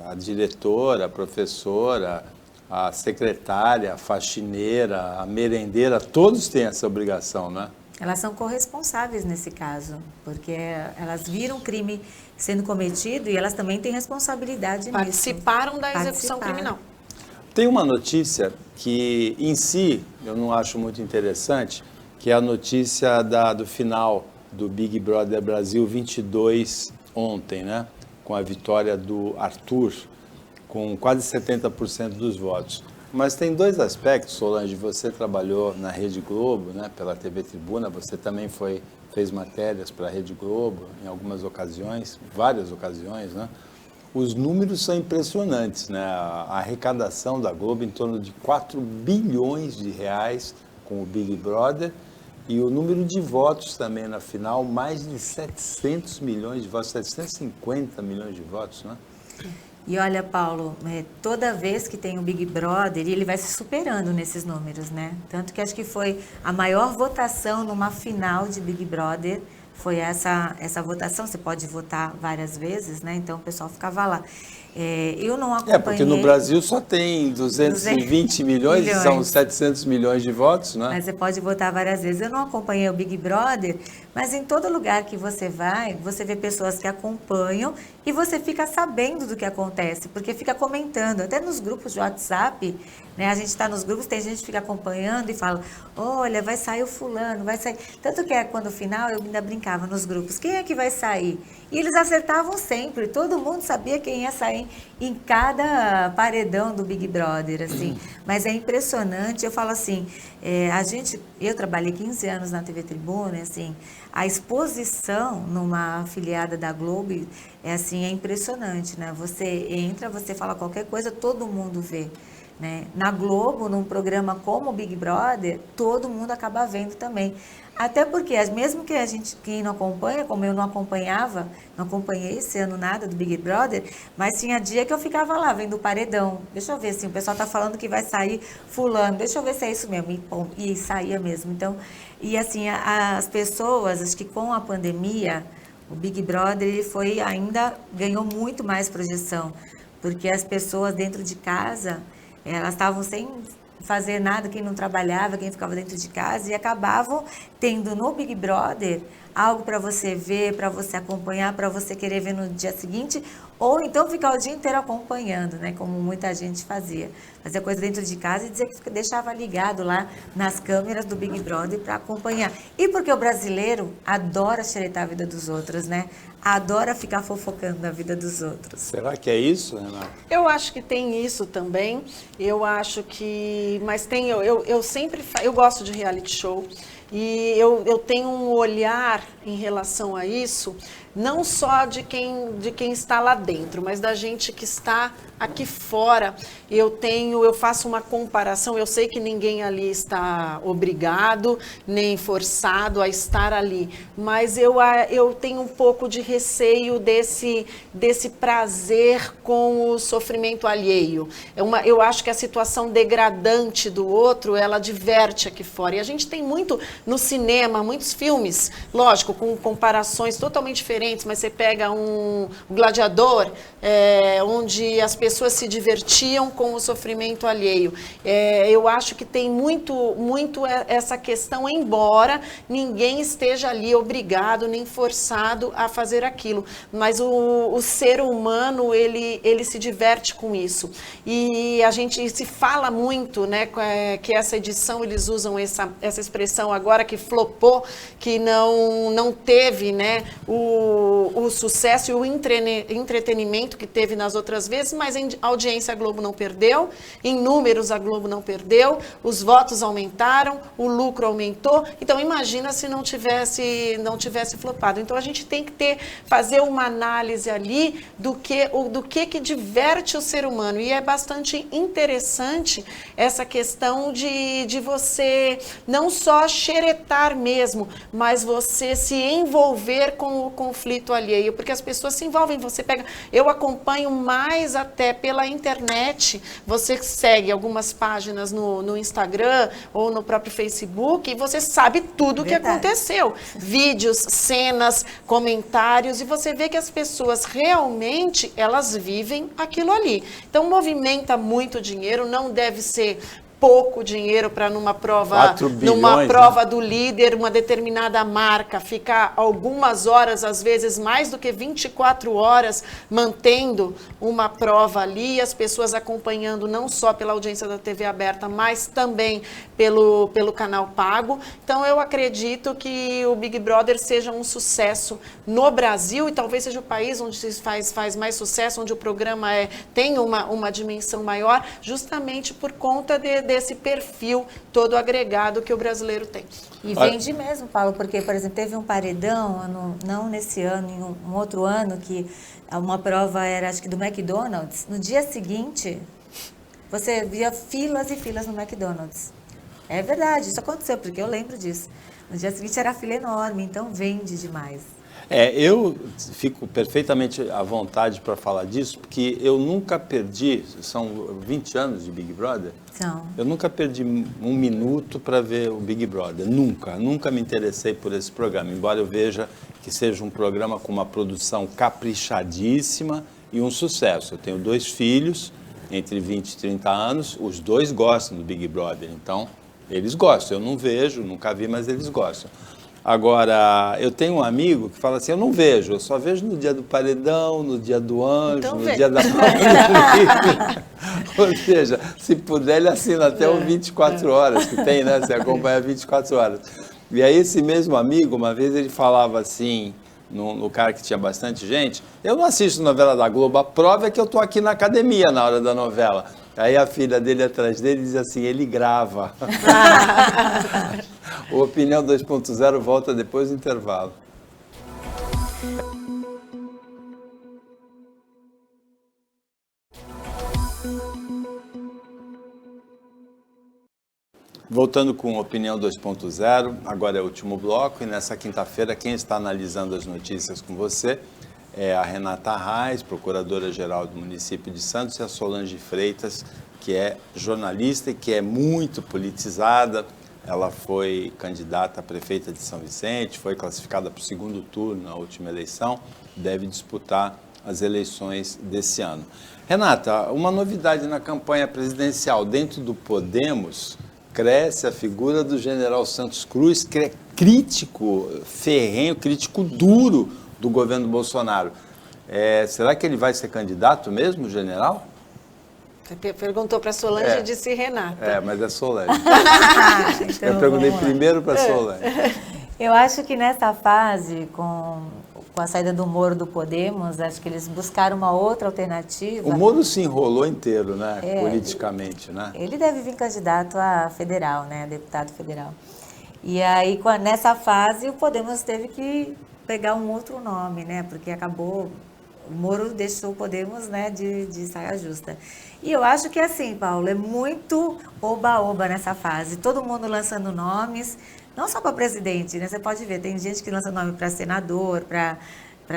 [SPEAKER 1] A diretora, a professora, a secretária, a faxineira, a merendeira, todos têm essa obrigação, né?
[SPEAKER 2] Elas são corresponsáveis nesse caso, porque elas viram o crime sendo cometido e elas também têm responsabilidade nisso.
[SPEAKER 3] Participaram da execução criminal.
[SPEAKER 1] Tem uma notícia que, em si, eu não acho muito interessante, que é a notícia do final do Big Brother Brasil 22 ontem, né? Com a vitória do Arthur, com quase 70% dos votos. Mas tem dois aspectos, Solange, você trabalhou na Rede Globo, né, pela TV Tribuna, você também fez matérias para a Rede Globo em algumas ocasiões, várias ocasiões, né? Os números são impressionantes, né? A arrecadação da Globo em torno de 4 bilhões de reais com o Big Brother e o número de votos também na final, mais de 700 milhões de votos, 750 milhões de votos, né?
[SPEAKER 2] E olha, Paulo, toda vez que tem o Big Brother, ele vai se superando nesses números, né? Tanto que acho que foi a maior votação numa final de Big Brother foi essa votação. Você pode votar várias vezes, né? Então o pessoal ficava lá. Eu não acompanhei...
[SPEAKER 1] porque no Brasil só tem 220 milhões, e são 700 milhões de votos, né?
[SPEAKER 2] Mas você pode votar várias vezes. Eu não acompanhei o Big Brother, mas em todo lugar que você vai, você vê pessoas que acompanham e você fica sabendo do que acontece, porque fica comentando, até nos grupos de WhatsApp, né? A gente está nos grupos, tem gente que fica acompanhando e fala, olha, vai sair o fulano, vai sair... Tanto que quando no final eu ainda brincava nos grupos, quem é que vai sair? E eles acertavam sempre, todo mundo sabia quem ia sair em cada paredão do Big Brother, assim. Mas é impressionante, eu falo assim, eu trabalhei 15 anos na TV Tribuna, assim, a exposição numa afiliada da Globo é impressionante, né? Você entra, você fala qualquer coisa, todo mundo vê. Né? Na Globo, num programa como o Big Brother, todo mundo acaba vendo também. Até porque, mesmo que quem não acompanha, como eu não acompanhei esse ano nada do Big Brother, mas tinha dia que eu ficava lá vendo o paredão. Deixa eu ver, assim, o pessoal tá falando que vai sair fulano, deixa eu ver se é isso mesmo. E saía mesmo. Então, e assim, as pessoas, acho que com a pandemia, o Big Brother ele ganhou muito mais projeção, porque as pessoas dentro de casa, elas estavam sem fazer nada, quem não trabalhava, quem ficava dentro de casa, e acabavam tendo no Big Brother algo para você ver, para você acompanhar, para você querer ver no dia seguinte, ou então ficar o dia inteiro acompanhando, né, como muita gente fazia. Fazia coisa dentro de casa e dizia que deixava ligado lá nas câmeras do Big Brother para acompanhar. E porque o brasileiro adora xeretar a vida dos outros, né? Adora ficar fofocando na vida dos outros.
[SPEAKER 1] Será que é isso, Renata?
[SPEAKER 3] Eu acho que tem isso também. Eu acho que... Mas tem... Eu sempre... Eu gosto de reality show. E eu tenho um olhar em relação a isso, não só de quem está lá dentro, mas da gente que está aqui fora. Eu faço uma comparação, eu sei que ninguém ali está obrigado, nem forçado a estar ali, mas eu tenho um pouco de receio desse prazer com o sofrimento alheio. Eu acho que a situação degradante do outro, ela diverte aqui fora. E a gente tem muito no cinema, muitos filmes, lógico, com comparações totalmente diferentes, mas você pega um Gladiador, onde as pessoas se divertiam com o sofrimento alheio. Eu acho que tem muito essa questão, embora ninguém esteja ali obrigado nem forçado a fazer aquilo, mas o ser humano, ele se diverte com isso. E a gente se fala muito, né, que essa edição, eles usam essa expressão agora, que flopou, que não teve, né, o sucesso e o entretenimento que teve nas outras vezes, mas em audiência a Globo não perdeu, em números a Globo não perdeu, os votos aumentaram, o lucro aumentou. Então imagina se não tivesse flopado. Então a gente tem que fazer uma análise ali do que diverte o ser humano. E é bastante interessante essa questão de você não só xeretar mesmo, mas você se envolver com o conflito alheio, porque as pessoas se envolvem. Eu acompanho mais até pela internet, você segue algumas páginas no Instagram ou no próprio Facebook e você sabe tudo o que aconteceu. Vídeos, cenas, comentários, e você vê que as pessoas realmente, elas vivem aquilo ali. Então movimenta muito dinheiro, não deve ser pouco dinheiro para numa prova do líder, uma determinada marca, ficar algumas horas, às vezes mais do que 24 horas, mantendo uma prova ali, as pessoas acompanhando não só pela audiência da TV aberta, mas também pelo canal pago. Então eu acredito que o Big Brother seja um sucesso no Brasil, e talvez seja o país onde se faz mais sucesso, onde o programa tem uma dimensão maior, justamente por conta desse perfil todo agregado que o brasileiro tem.
[SPEAKER 2] E vende mesmo, Paulo, porque, por exemplo, teve um paredão, não nesse ano, em um outro ano, que uma prova era, acho que do McDonald's. No dia seguinte, você via filas e filas no McDonald's. É verdade, isso aconteceu, porque eu lembro disso. No dia seguinte era fila enorme, então vende demais.
[SPEAKER 1] Eu fico perfeitamente à vontade para falar disso, porque eu nunca perdi, são 20 anos de Big Brother, eu nunca perdi um minuto para ver o Big Brother, nunca me interessei por esse programa, embora eu veja que seja um programa com uma produção caprichadíssima e um sucesso. Eu tenho 2 filhos, entre 20 e 30 anos, os 2 gostam do Big Brother, então eles gostam, eu não vejo, nunca vi, mas eles gostam. Agora, eu tenho um amigo que fala assim, eu não vejo, eu só vejo no dia do paredão, no dia do anjo, então, no dia da prova. Ou seja, se puder, ele assina até o 24 horas, que tem, né? Você acompanha 24 horas. E aí esse mesmo amigo, uma vez ele falava assim, no cara que tinha bastante gente, eu não assisto novela da Globo, a prova é que eu estou aqui na academia na hora da novela. Aí a filha dele atrás dele diz assim, ele grava. O Opinião 2.0 volta depois do intervalo. Voltando com Opinião 2.0, agora é o último bloco e nessa quinta-feira quem está analisando as notícias com você é a Renata Arraes, procuradora-geral do município de Santos, e a Solange Freitas, que é jornalista e que é muito politizada. Ela foi candidata a prefeita de São Vicente, foi classificada para o 2º turno na última eleição, deve disputar as eleições desse ano. Renata, uma novidade na campanha presidencial dentro do Podemos, cresce a figura do general Santos Cruz, que é crítico ferrenho, crítico duro do governo Bolsonaro. Será que ele vai ser candidato mesmo, general?
[SPEAKER 3] Você perguntou para a Solange e disse Renata.
[SPEAKER 1] Mas é Solange. Então, eu perguntei primeiro para a Solange.
[SPEAKER 2] Eu acho que nessa fase, com a saída do Moro do Podemos, acho que eles buscaram uma outra alternativa.
[SPEAKER 1] O Moro se enrolou inteiro, né, politicamente, né?
[SPEAKER 2] Ele deve vir candidato a federal, né, a deputado federal. E aí, nessa fase, o Podemos teve que pegar um outro nome, né, porque acabou, o Moro deixou o Podemos, né, de saia justa. E eu acho que assim, Paulo, é muito oba-oba nessa fase, todo mundo lançando nomes, não só para presidente, né? Você pode ver, tem gente que lança nome para senador, para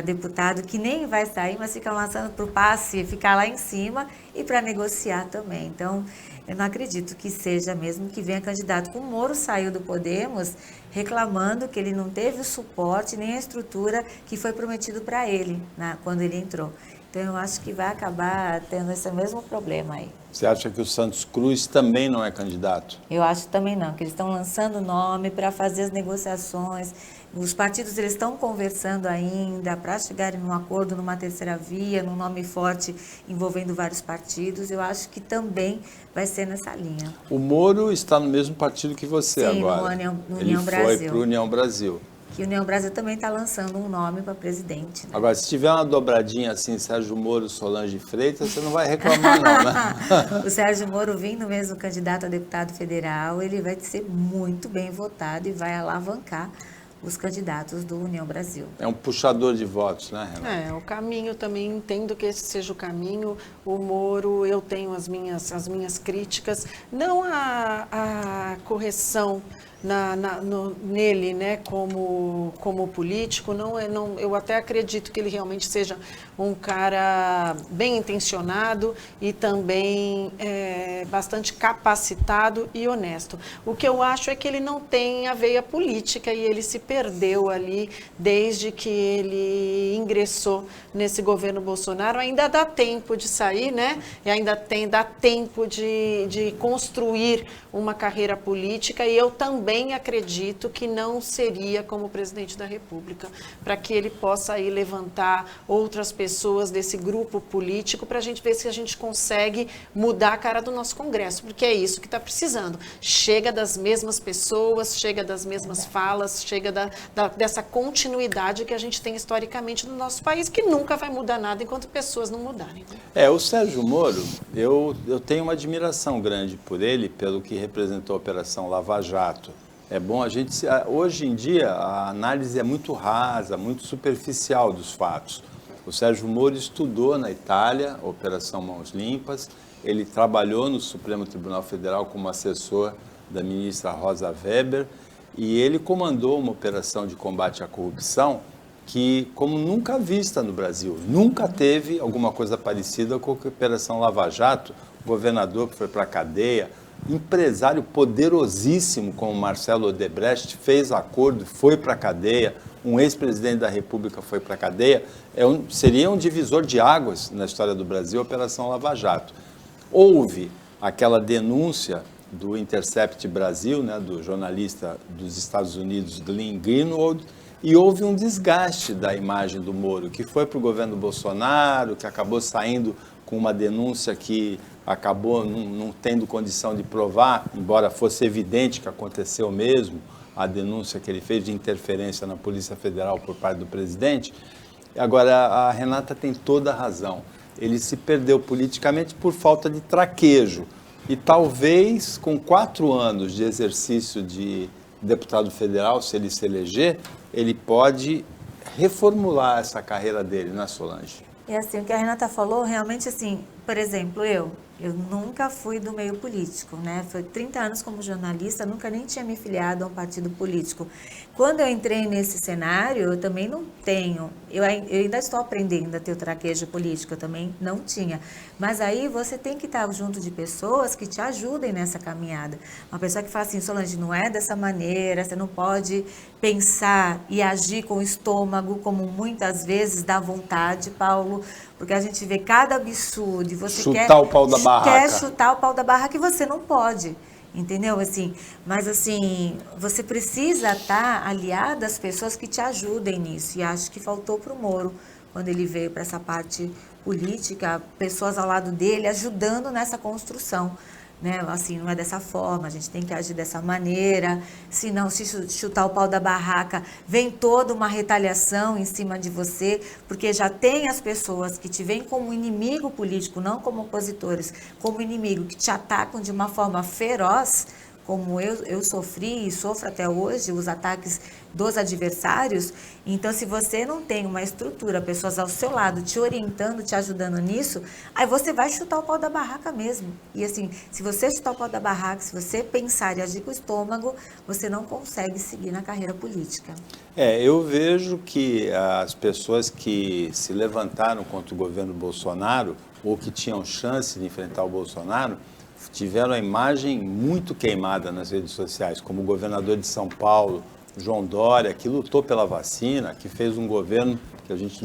[SPEAKER 2] deputado, que nem vai sair, mas fica lançando para o passe, ficar lá em cima e para negociar também. Então, eu não acredito que seja mesmo que venha candidato. O Moro saiu do Podemos reclamando que ele não teve o suporte nem a estrutura que foi prometido para ele, quando ele entrou. Então, eu acho que vai acabar tendo esse mesmo problema aí.
[SPEAKER 1] Você acha que o Santos Cruz também não é candidato?
[SPEAKER 2] Eu acho também não, que eles estão lançando nome para fazer as negociações. Os partidos eles estão conversando ainda para chegarem num acordo, numa terceira via, num nome forte envolvendo vários partidos. Eu acho que também vai ser nessa linha.
[SPEAKER 1] O Moro está no mesmo partido que você agora.
[SPEAKER 2] Sim, no União Brasil.
[SPEAKER 1] Ele foi para o União Brasil.
[SPEAKER 2] Que o União Brasil também está lançando um nome para presidente. Né?
[SPEAKER 1] Agora, se tiver uma dobradinha assim, Sérgio Moro, Solange Freitas, você não vai reclamar não, né?
[SPEAKER 2] O Sérgio Moro vindo mesmo candidato a deputado federal, ele vai ser muito bem votado e vai alavancar os candidatos do União Brasil.
[SPEAKER 1] É um puxador de votos, né, Renata?
[SPEAKER 3] O caminho também, entendo que esse seja o caminho. O Moro, eu tenho as minhas críticas, não a correção nele, né, como político, eu até acredito que ele realmente seja um cara bem intencionado e também bastante capacitado e honesto. O que eu acho é que ele não tem a veia política e ele se perdeu ali desde que ele ingressou nesse governo Bolsonaro. Ainda dá tempo de sair, né? E ainda dá tempo de construir uma carreira política, e eu também acredito que não seria como presidente da República, para que ele possa aí levantar outras pessoas desse grupo político para a gente ver se a gente consegue mudar a cara do nosso Congresso, porque é isso que está precisando. Chega das mesmas pessoas, chega das mesmas falas, chega dessa continuidade que a gente tem historicamente no nosso país, que nunca vai mudar nada enquanto pessoas não mudarem.
[SPEAKER 1] O Sérgio Moro, eu tenho uma admiração grande por ele, pelo que representou a Operação Lava Jato. É bom hoje em dia, a análise é muito rasa, muito superficial dos fatos. O Sérgio Moro estudou na Itália a Operação Mãos Limpas, ele trabalhou no Supremo Tribunal Federal como assessor da ministra Rosa Weber, e ele comandou uma operação de combate à corrupção que, como nunca vista no Brasil, nunca teve alguma coisa parecida com a Operação Lava Jato, governador que foi para a cadeia, empresário poderosíssimo como Marcelo Odebrecht fez acordo, foi para a cadeia, um ex-presidente da República foi para a cadeia, seria um divisor de águas na história do Brasil, a Operação Lava Jato. Houve aquela denúncia do Intercept Brasil, né, do jornalista dos Estados Unidos, Glenn Greenwald, e houve um desgaste da imagem do Moro, que foi para o governo Bolsonaro, que acabou saindo com uma denúncia que acabou não tendo condição de provar, embora fosse evidente que aconteceu mesmo, a denúncia que ele fez de interferência na Polícia Federal por parte do presidente. Agora, a Renata tem toda a razão. Ele se perdeu politicamente por falta de traquejo. E talvez, com 4 anos de exercício de deputado federal, se ele se eleger, ele pode reformular essa carreira dele, né, Solange?
[SPEAKER 2] E assim, o que a Renata falou, realmente assim, por exemplo, eu nunca fui do meio político, né? Foi 30 anos como jornalista, nunca nem tinha me filiado a um partido político. Quando eu entrei nesse cenário, eu também não tenho, eu ainda estou aprendendo a ter o traquejo político, eu também não tinha. Mas aí você tem que estar junto de pessoas que te ajudem nessa caminhada. Uma pessoa que fala assim, Solange, não é dessa maneira, você não pode pensar e agir com o estômago, como muitas vezes dá vontade, Paulo, porque a gente vê cada absurdo e você
[SPEAKER 1] chutar o pau da barraca.
[SPEAKER 2] Quer chutar o pau da barraca e você não pode. Entendeu? Assim, mas assim, você precisa estar aliado às pessoas que te ajudem nisso. E acho que faltou para o Moro, quando ele veio para essa parte política, pessoas ao lado dele ajudando nessa construção. Né? Assim, não é dessa forma, a gente tem que agir dessa maneira, senão se chutar o pau da barraca, vem toda uma retaliação em cima de você, porque já tem as pessoas que te veem como inimigo político, não como opositores, como inimigo, que te atacam de uma forma feroz, como eu sofri e sofro até hoje, os ataques dos adversários. Então, se você não tem uma estrutura, pessoas ao seu lado te orientando, te ajudando nisso, aí você vai chutar o pau da barraca mesmo. E assim, se você chutar o pau da barraca, se você pensar e agir com o estômago, você não consegue seguir na carreira política.
[SPEAKER 1] Eu vejo que as pessoas que se levantaram contra o governo Bolsonaro, ou que tinham chance de enfrentar o Bolsonaro, tiveram a imagem muito queimada nas redes sociais, como o governador de São Paulo, João Dória, que lutou pela vacina, que fez um governo que a gente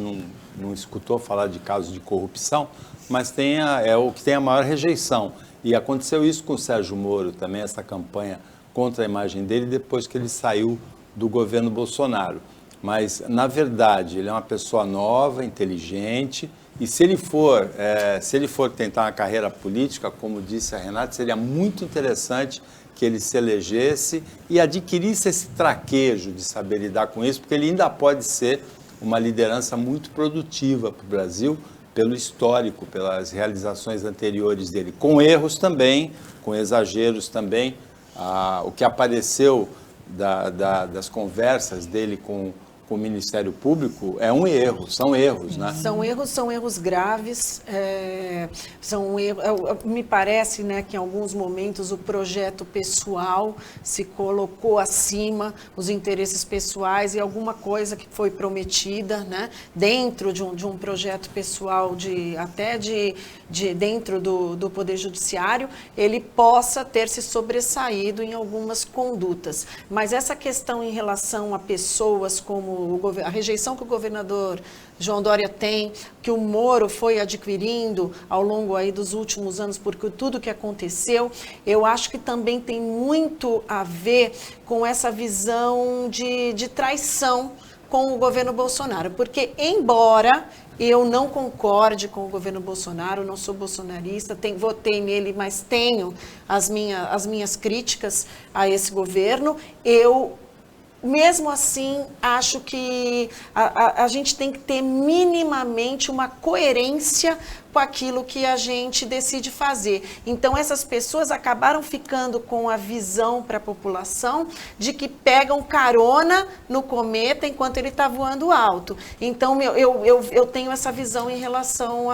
[SPEAKER 1] não escutou falar de casos de corrupção, mas é o que tem a maior rejeição. E aconteceu isso com o Sérgio Moro também, essa campanha contra a imagem dele, depois que ele saiu do governo Bolsonaro. Mas, na verdade, ele é uma pessoa nova, inteligente, e se ele for tentar uma carreira política, como disse a Renata, seria muito interessante que ele se elegesse e adquirisse esse traquejo de saber lidar com isso, porque ele ainda pode ser uma liderança muito produtiva para o Brasil, pelo histórico, pelas realizações anteriores dele, com erros também, com exageros também. O que apareceu das conversas dele com o Ministério Público é um erro, são erros, né?
[SPEAKER 3] São erros graves, me parece, né, que em alguns momentos o projeto pessoal se colocou acima, os interesses pessoais e alguma coisa que foi prometida, né, dentro de um projeto pessoal, dentro do Poder Judiciário, ele possa ter se sobressaído em algumas condutas. Mas essa questão em relação a pessoas como a rejeição que o governador João Dória tem, que o Moro foi adquirindo ao longo aí dos últimos anos, porque tudo que aconteceu, eu acho que também tem muito a ver com essa visão de traição com o governo Bolsonaro, porque embora eu não concorde com o governo Bolsonaro, não sou bolsonarista, votei nele, mas tenho as minhas críticas a esse governo, mesmo assim, acho que a gente tem que ter minimamente uma coerência com aquilo que a gente decide fazer. Então, essas pessoas acabaram ficando com a visão para a população de que pegam carona no cometa enquanto ele está voando alto. Então, eu tenho essa visão em relação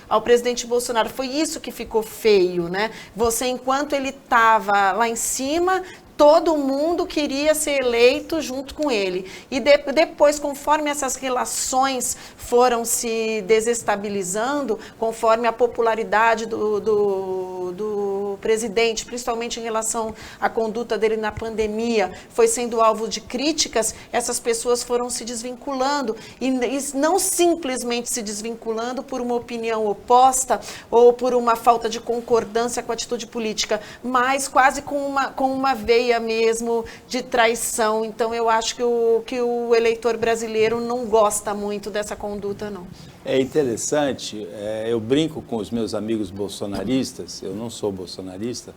[SPEAKER 3] ao presidente Bolsonaro. Foi isso que ficou feio, né? Você, enquanto ele estava lá em cima, todo mundo queria ser eleito junto com ele. E depois, conforme essas relações foram se desestabilizando, conforme a popularidade do presidente, principalmente em relação à conduta dele na pandemia, foi sendo alvo de críticas, essas pessoas foram se desvinculando, e não simplesmente se desvinculando por uma opinião oposta ou por uma falta de concordância com a atitude política, mas quase com uma veia mesmo de traição. Então eu acho que o eleitor brasileiro não gosta muito dessa conduta, não.
[SPEAKER 1] É interessante, eu brinco com os meus amigos bolsonaristas, eu não sou bolsonarista,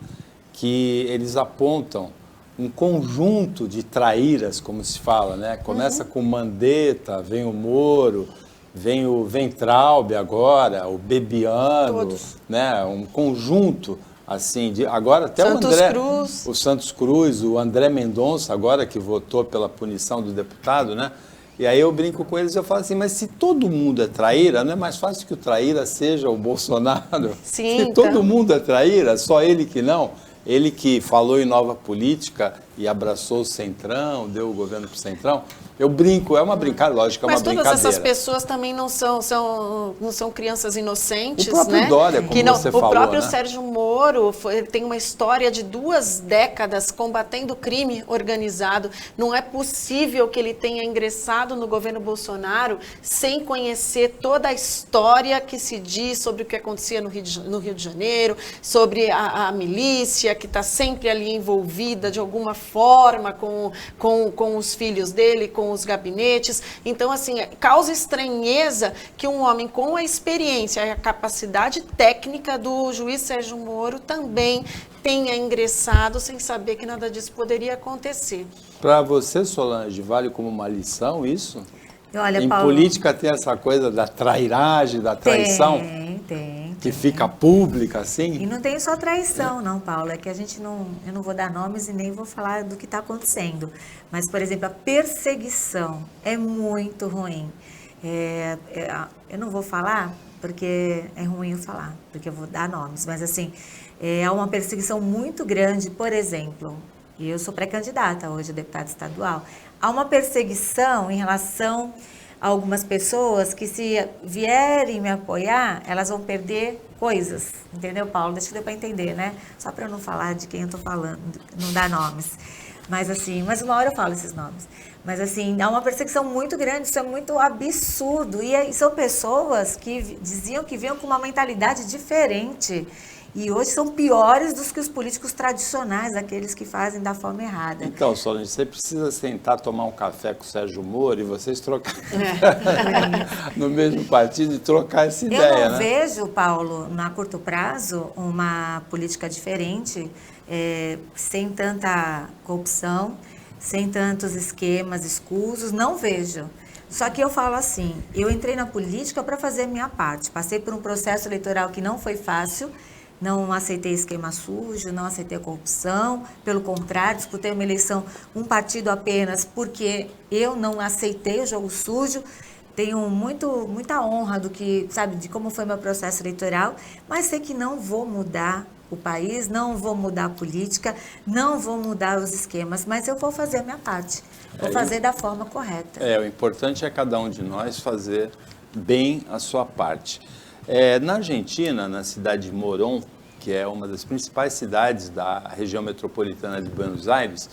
[SPEAKER 1] que eles apontam um conjunto de traíras, como se fala, né? Começa com Mandetta, vem o Moro, vem o Weintraub agora, o Bebiano, né? Um conjunto assim, agora até o Santos Cruz, o André Mendonça, agora que votou pela punição do deputado, né? E aí eu brinco com eles e eu falo assim, mas se todo mundo é traíra, não é mais fácil que o traíra seja o Bolsonaro?
[SPEAKER 3] Sim,
[SPEAKER 1] se todo mundo é traíra, só ele que não? Ele que falou em nova política e abraçou o Centrão, deu o governo para o Centrão. Eu brinco, é uma brincadeira, lógico, é uma brincadeira.
[SPEAKER 3] Mas todas essas pessoas também não são crianças inocentes,
[SPEAKER 1] o próprio
[SPEAKER 3] né?
[SPEAKER 1] Dória, como você falou,
[SPEAKER 3] o próprio
[SPEAKER 1] né?
[SPEAKER 3] Sérgio Moro tem uma história de 2 décadas combatendo o crime organizado. Não é possível que ele tenha ingressado no governo Bolsonaro sem conhecer toda a história que se diz sobre o que acontecia no Rio de Janeiro, sobre a milícia que está sempre ali envolvida de alguma forma com os filhos dele, com os gabinetes. Então, assim, causa estranheza que um homem com a experiência e a capacidade técnica do juiz Sérgio Moro também tenha ingressado sem saber que nada disso poderia acontecer.
[SPEAKER 1] Para você, Solange, vale como uma lição isso?
[SPEAKER 2] Olha,
[SPEAKER 1] em
[SPEAKER 2] Paulo,
[SPEAKER 1] política tem essa coisa da trairagem, da traição?
[SPEAKER 2] Tem.
[SPEAKER 1] Que fica pública, assim?
[SPEAKER 2] E não tem só traição, não, Paulo. É que eu não vou dar nomes e nem vou falar do que está acontecendo. Mas, por exemplo, a perseguição é muito ruim. Eu não vou falar porque é ruim eu falar, porque eu vou dar nomes. Mas, assim, é uma perseguição muito grande, por exemplo, e eu sou pré-candidata hoje a deputada estadual, há uma perseguição em relação a algumas pessoas que, se vierem me apoiar, elas vão perder coisas, entendeu, Paulo? Deixa que dê para entender, né? Só para eu não falar de quem eu estou falando, não dar nomes. Mas uma hora eu falo esses nomes. Mas assim, há uma perseguição muito grande, isso é muito absurdo. E são pessoas que diziam que vinham com uma mentalidade diferente. E hoje são piores do que os políticos tradicionais, aqueles que fazem da forma errada.
[SPEAKER 1] Então, Solange, você precisa sentar, tomar um café com o Sérgio Moro e vocês trocarem no mesmo partido e trocar essa ideia, né?
[SPEAKER 2] Eu não vejo, Paulo, a curto prazo, uma política diferente, sem tanta corrupção, sem tantos esquemas escusos, não vejo. Só que eu falo assim, eu entrei na política para fazer a minha parte, passei por um processo eleitoral que não foi fácil, não aceitei esquema sujo, não aceitei a corrupção, pelo contrário, disputei uma eleição, um partido apenas, porque eu não aceitei o jogo sujo. Tenho muita honra de como foi meu processo eleitoral, mas sei que não vou mudar o país, não vou mudar a política, não vou mudar os esquemas, mas eu vou fazer a minha parte, vou fazer da forma correta.
[SPEAKER 1] O importante é cada um de nós fazer bem a sua parte. Na Argentina, na cidade de Morón, que é uma das principais cidades da região metropolitana de Buenos Aires,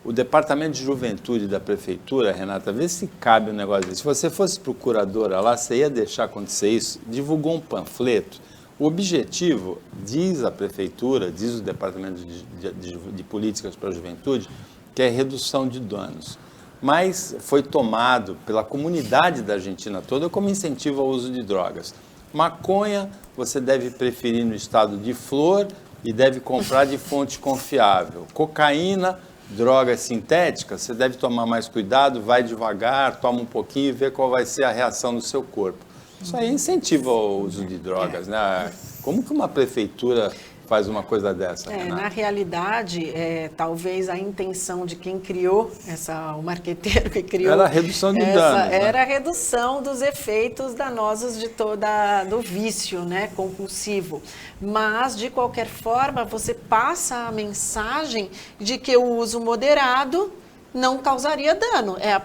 [SPEAKER 1] o departamento de juventude da prefeitura, Renata, vê se cabe um negócio desse. Se você fosse procuradora lá, você ia deixar acontecer isso? Divulgou um panfleto. O objetivo, diz a prefeitura, diz o departamento de políticas para a juventude, que é redução de danos. Mas foi tomado pela comunidade da Argentina toda como incentivo ao uso de drogas. Maconha você deve preferir no estado de flor e deve comprar de fonte confiável. Cocaína, drogas sintéticas, você deve tomar mais cuidado, vai devagar, toma um pouquinho e vê qual vai ser a reação do seu corpo. Isso aí incentiva o uso de drogas, né? Como que uma prefeitura faz uma coisa dessa, Renata?
[SPEAKER 3] Na realidade, talvez a intenção de quem criou, o marqueteiro que criou...
[SPEAKER 1] Era a redução de danos.
[SPEAKER 3] Era a redução dos efeitos danosos do vício, né, compulsivo. Mas, de qualquer forma, você passa a mensagem de que o uso moderado não causaria dano. É o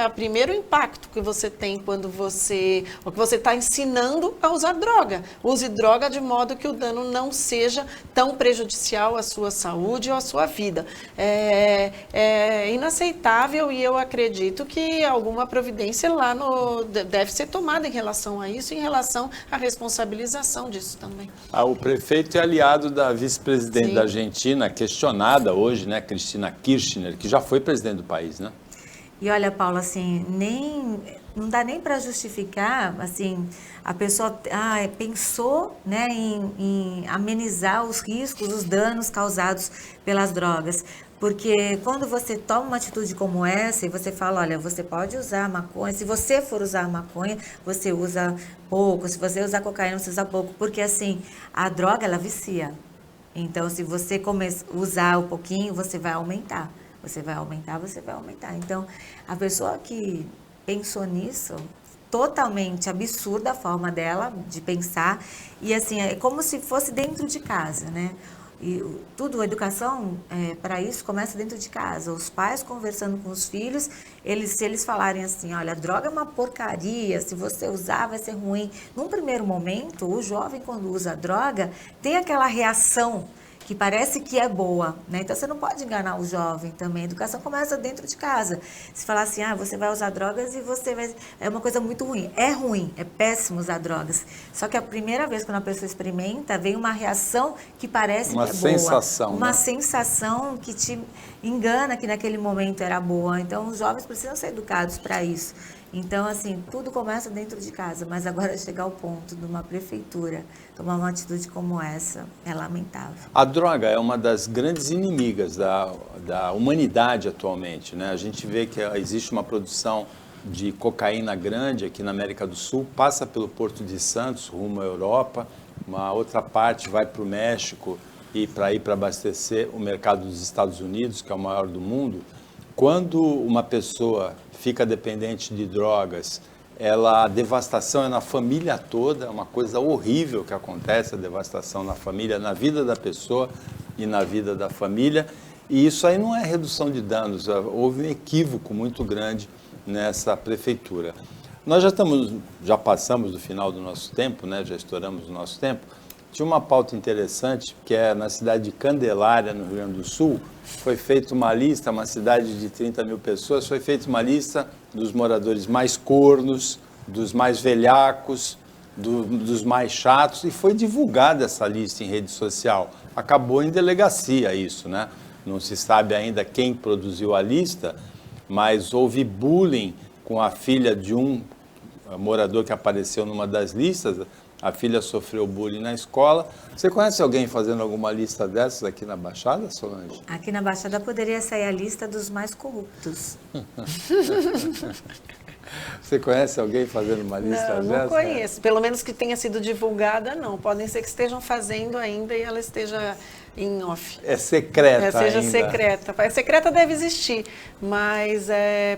[SPEAKER 3] primeiro impacto que você tem quando você está ensinando a usar droga. Use droga de modo que o dano não seja tão prejudicial à sua saúde ou à sua vida. É inaceitável e eu acredito que alguma providência lá deve ser tomada em relação a isso, em relação à responsabilização disso também.
[SPEAKER 1] O prefeito é aliado da vice-presidente da Argentina, questionada hoje, né, Cristina Kirchner, que já foi presidente do país, né?
[SPEAKER 2] E olha, Paula, assim, não dá nem para justificar, assim, a pessoa pensou, né, em amenizar os riscos, os danos causados pelas drogas. Porque quando você toma uma atitude como essa e você fala, olha, você pode usar maconha, se você for usar maconha, você usa pouco, se você usar cocaína, você usa pouco, porque assim, a droga, ela vicia. Então, se você usar um pouquinho, você vai aumentar. Você vai aumentar, você vai aumentar. Então, a pessoa que pensou nisso, totalmente absurda a forma dela de pensar. E assim, é como se fosse dentro de casa, né? E a educação, para isso, começa dentro de casa. Os pais conversando com os filhos, se eles falarem assim, olha, a droga é uma porcaria, se você usar vai ser ruim. Num primeiro momento, o jovem, quando usa a droga, tem aquela reação que parece que é boa, né? Então, você não pode enganar o jovem também. A educação começa dentro de casa. Se falar assim, você vai usar drogas e você vai... É uma coisa muito ruim. É ruim, é péssimo usar drogas. Só que a primeira vez que uma pessoa experimenta, vem uma reação que parece que é boa.
[SPEAKER 1] Uma sensação,
[SPEAKER 2] uma sensação que te engana que naquele momento era boa. Então, os jovens precisam ser educados para isso. Então, assim, tudo começa dentro de casa, mas agora chegar ao ponto de uma prefeitura tomar uma atitude como essa é lamentável.
[SPEAKER 1] A droga é uma das grandes inimigas da humanidade atualmente, né? A gente vê que existe uma produção de cocaína grande aqui na América do Sul, passa pelo Porto de Santos, rumo à Europa, uma outra parte vai para o México e para ir para abastecer o mercado dos Estados Unidos, que é o maior do mundo. Quando uma pessoa fica dependente de drogas, a devastação é na família toda, é uma coisa horrível que acontece, a devastação na família, na vida da pessoa e na vida da família. E isso aí não é redução de danos, houve um equívoco muito grande nessa prefeitura. Nós já passamos do final do nosso tempo, né? Já estouramos o nosso tempo. Tinha uma pauta interessante, que é na cidade de Candelária, no Rio Grande do Sul, foi feita uma lista, uma cidade de 30 mil pessoas, foi feita uma lista dos moradores mais cornos, dos mais velhacos, dos mais chatos, e foi divulgada essa lista em rede social. Acabou em delegacia isso, né? Não se sabe ainda quem produziu a lista, mas houve bullying com a filha de um morador que apareceu numa das listas. A filha sofreu bullying na escola. Você conhece alguém fazendo alguma lista dessas aqui na Baixada, Solange?
[SPEAKER 2] Aqui na Baixada poderia sair a lista dos mais corruptos.
[SPEAKER 1] Você conhece alguém fazendo uma lista dessas?
[SPEAKER 3] Não conheço. Pelo menos que tenha sido divulgada, não. Podem ser que estejam fazendo ainda e ela esteja em off.
[SPEAKER 1] É secreta
[SPEAKER 3] seja
[SPEAKER 1] ainda.
[SPEAKER 3] Secreta. Secreta deve existir, mas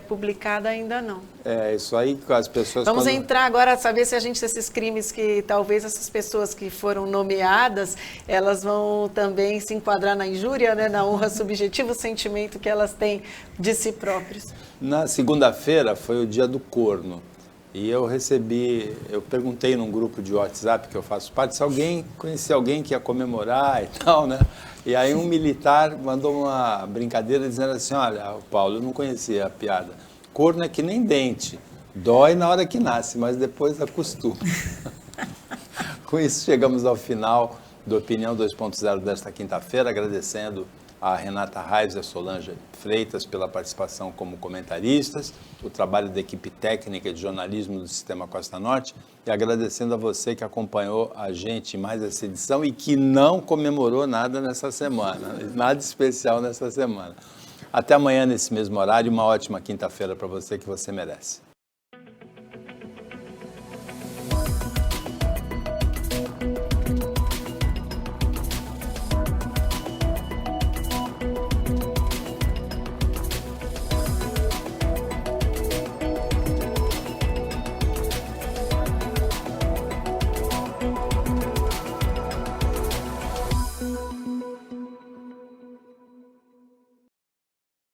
[SPEAKER 3] publicada ainda não.
[SPEAKER 1] É, isso aí que as pessoas...
[SPEAKER 3] Vamos entrar agora, saber se esses crimes que talvez essas pessoas que foram nomeadas, elas vão também se enquadrar na injúria, né, na honra subjetiva, o sentimento que elas têm de si próprios.
[SPEAKER 1] Na segunda-feira foi o dia do corno. E eu perguntei num grupo de WhatsApp que eu faço parte, se alguém conhecia alguém que ia comemorar e tal, né? E aí um militar mandou uma brincadeira dizendo assim, olha, Paulo, eu não conhecia a piada. Corno é que nem dente, dói na hora que nasce, mas depois acostuma. Com isso chegamos ao final do Opinião 2.0 desta quinta-feira, agradecendo a Renata Reis e a Solange Freitas pela participação como comentaristas, o trabalho da equipe técnica de jornalismo do Sistema Costa Norte e agradecendo a você que acompanhou a gente em mais essa edição e que não comemorou nada nessa semana, nada especial nessa semana. Até amanhã nesse mesmo horário, uma ótima quinta-feira para você que você merece.